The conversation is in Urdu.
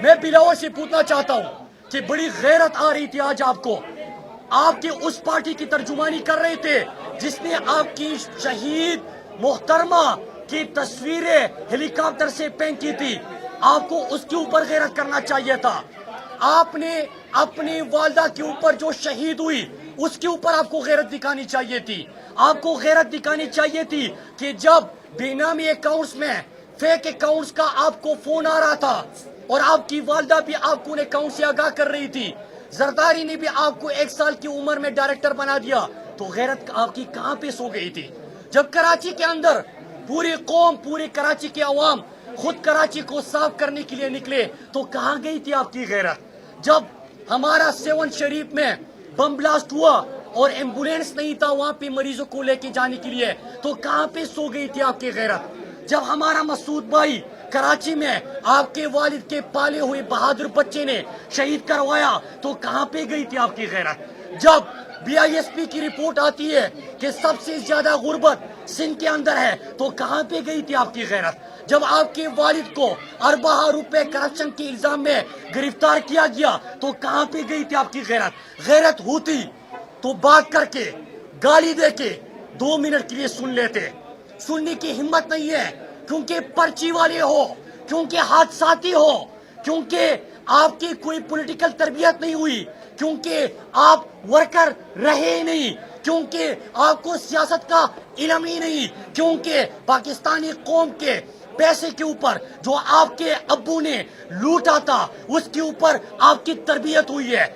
میں بلاول سے پوچھنا چاہتا ہوں کہ بڑی غیرت آ رہی تھی آج آپ کو، آپ کی اس پارٹی کی ترجمانی کر رہے تھے جس نے آپ کی شہید محترمہ کی تصویریں ہیلی کاپٹر سے پھینکی تھی، آپ کو اس کے اوپر غیرت کرنا چاہیے تھا۔ آپ نے اپنی والدہ کے اوپر جو شہید ہوئی اس کے اوپر آپ کو غیرت دکھانی چاہیے تھی۔ آپ کو غیرت دکھانی چاہیے تھی کہ جب بے نامی اکاؤنٹس میں فیک اکاؤنٹس کا آپ کو فون آ رہا تھا اور آپ کی والدہ بھی آپ کو ان اکاؤنٹ سے آگاہ کر رہی تھی، زرداری نے بھی آپ کو 1 سال کی عمر میں ڈائریکٹر بنا دیا، تو غیرت آپ کی کہاں پہ سو گئی تھی؟ جب کراچی کے اندر پوری قوم، پورے کراچی کے عوام خود کراچی کو صاف کرنے کے لیے نکلے تو کہاں گئی تھی آپ کی غیرت؟ جب ہمارا 7 شریف میں بم بلاسٹ ہوا اور ایمبولینس نہیں تھا وہاں پہ مریضوں کو لے کے جانے کے لیے تو کہاں پہ سو گئی تھی آپ کی غیرت؟ جب ہمارا مسعود بھائی کراچی میں آپ کے والد کے پالے ہوئے بہادر بچے نے شہید کروایا تو کہاں پہ گئی تھی آپ کی غیرت؟ جب BISP کی رپورٹ آتی ہے کہ سب سے زیادہ غربت سندھ کے اندر ہے تو کہاں پہ گئی تھی آپ کی غیرت؟ جب آپ کے والد کو اربہ روپے کرپشن کے الزام میں گرفتار کیا گیا تو کہاں پہ گئی تھی آپ کی غیرت؟ غیرت ہوتی تو بات کر کے، گالی دے کے 2 منٹ کے لیے سن لیتے، سننے کی ہمت نہیں ہے کیونکہ پرچی والے ہو، کیونکہ حادثاتی ہو، کیونکہ آپ کی کوئی پولیٹیکل تربیت نہیں ہوئی، کیونکہ آپ ورکر رہے ہی نہیں، کیونکہ آپ کو سیاست کا علم ہی نہیں، کیونکہ پاکستانی قوم کے پیسے کے اوپر جو آپ کے ابو نے لوٹا تھا اس کے اوپر آپ کی تربیت ہوئی ہے۔